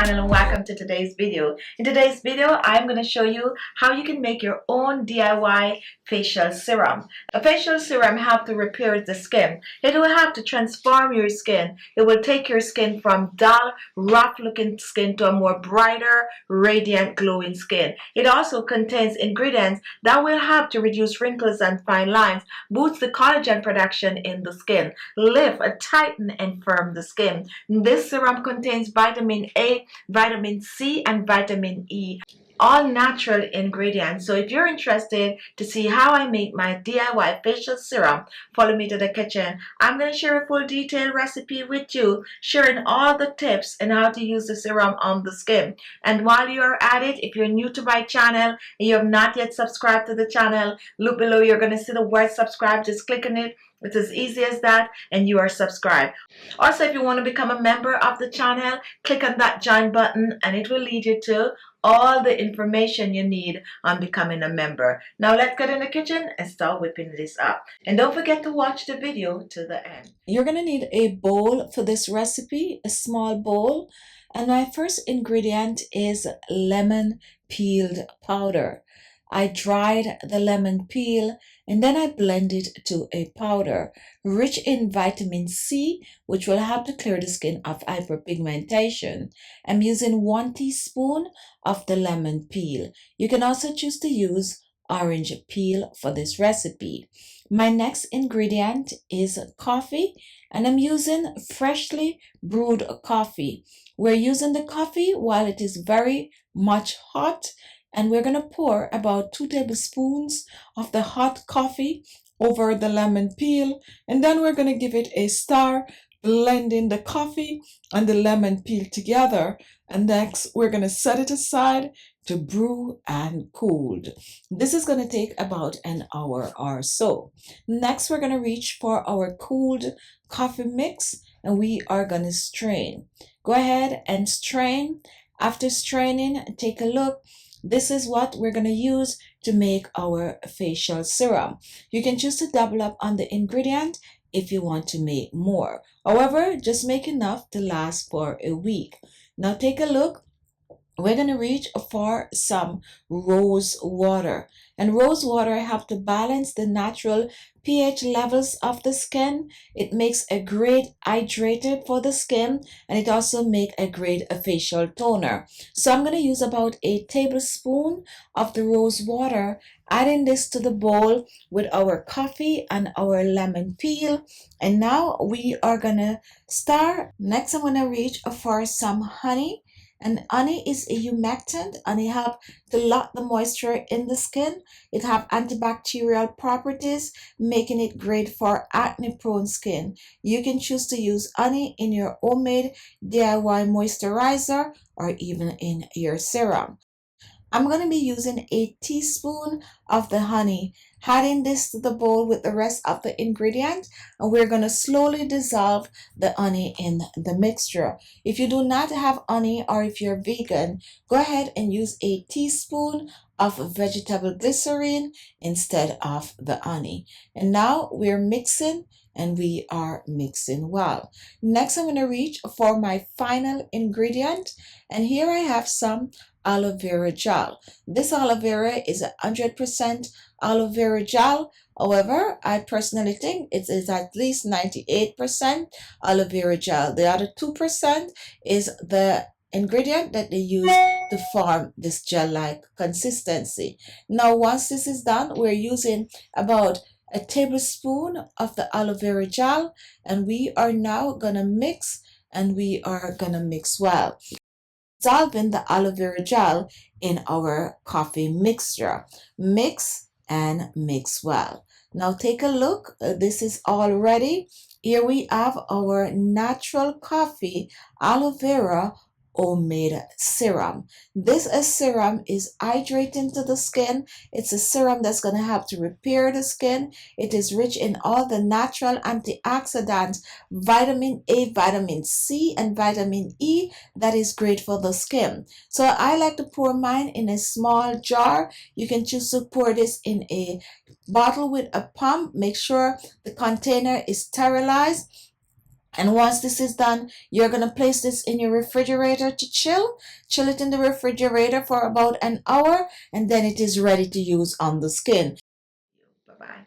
channel and welcome to today's video. In today's video, I'm going to show you how you can make your own DIY facial serum. A facial serum helps to repair the skin. It will help to transform your skin. It will take your skin from dull, rough looking skin to a more brighter, radiant, glowing skin. It also contains ingredients that will help to reduce wrinkles and fine lines, boost the collagen production in the skin, lift, tighten, and firm the skin. This serum contains vitamin A, vitamin C, and vitamin E, all natural ingredients. So if you're interested to see how I make my DIY facial serum, follow me to the kitchen. I'm going to share a full detailed recipe with you, sharing all the tips and how to use the serum on the skin. And while you're at it, if you're new to my channel and you have not yet subscribed to the channel, look below, you're going to see the word subscribe. Just click on it. It's as easy as that, and you are subscribed. Also, if you want to become a member of the channel, click on that join button and it will lead you to all the information you need on becoming a member. Now let's get in the kitchen and start whipping this up. And don't forget to watch the video to the end. You're going to need a bowl for this recipe, a small bowl. And my first ingredient is lemon peeled powder. I dried the lemon peel and then I blend it to a powder rich in vitamin C, which will help to clear the skin of hyperpigmentation. I'm using 1 teaspoon of the lemon peel. You can also choose to use orange peel for this recipe. My next ingredient is coffee, and I'm using freshly brewed coffee. We're using the coffee while it is very much hot, and we're going to pour about 2 tablespoons of the hot coffee over the lemon peel, and then we're going to give it a stir, blending the coffee and the lemon peel together. And next we're going to set it aside to brew and cooled. This is going to take about an hour or so. Next we're going to reach for our cooled coffee mix and we are going to strain. Go ahead and strain. After straining, take a look. This is what we're going to use to make our facial serum. You can choose to double up on the ingredient if you want to make more. However, just make enough to last for a week. Now take a look. We're going to reach for some rose water. And rose water helps to balance the natural pH levels of the skin. It makes a great hydrator for the skin, and it also makes a great facial toner. So I'm going to use about a tablespoon of the rose water, adding this to the bowl with our coffee and our lemon peel. And now we are going to start. Next, I'm going to reach for some honey. And honey is a humectant, and it helps to lock the moisture in the skin. It has antibacterial properties, making it great for acne-prone skin. You can choose to use honey in your homemade DIY moisturizer or even in your serum. I'm going to be using a teaspoon of the honey, adding this to the bowl with the rest of the ingredient, and we're going to slowly dissolve the honey in the mixture. If you do not have honey or if you're vegan, go ahead and use a teaspoon of vegetable glycerin instead of the honey. And now we're mixing, and we are mixing well. Next, I'm going to reach for my final ingredient, and here I have some aloe vera gel. This aloe vera is 100% aloe vera gel. However, I personally think it is at least 98% aloe vera gel. The other 2% is the ingredient that they use to form this gel-like consistency. Now, once this is done, we're using about a tablespoon of the aloe vera gel, and we are now gonna mix, and we are gonna mix well, dissolving the aloe vera gel in our coffee mixture. Mix and mix well. Now take a look. This is all ready. Here we have our natural coffee aloe vera homemade serum. This serum is hydrating to the skin. It's a serum that's going to help to repair the skin. It is rich in all the natural antioxidants, vitamin A, vitamin C, and vitamin E that is great for the skin. So I like to pour mine in a small jar. You can choose to pour this in a bottle with a pump. Make sure the container is sterilized. And once this is done, you're going to place this in your refrigerator to chill. Chill it in the refrigerator for about an hour, and then it is ready to use on the skin. Bye-bye.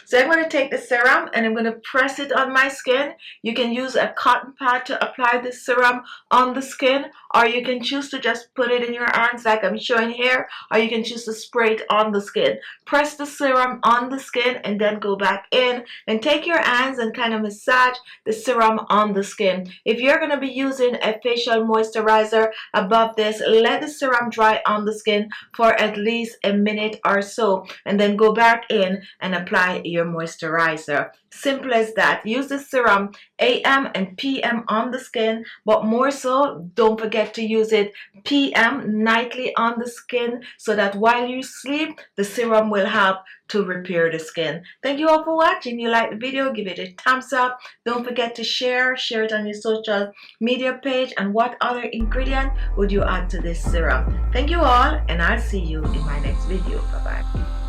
So I'm going to take the serum and I'm going to press it on my skin. You can use a cotton pad to apply this serum on the skin, or you can choose to just put it in your hands like I'm showing here, or you can choose to spray it on the skin. Press the serum on the skin and then go back in and take your hands and kind of massage the serum on the skin. If you're going to be using a facial moisturizer above this, let the serum dry on the skin for at least a minute or so, and then go back in and apply your moisturizer. Simple as that. Use the serum AM and PM on the skin, but more so, don't forget to use it PM nightly on the skin so that while you sleep, the serum will help to repair the skin. Thank you all for watching. If you like the video, give it a thumbs up. Don't forget to share it on your social media page. And what other ingredient would you add to this serum? Thank you all, and I'll see you in my next video. Bye bye.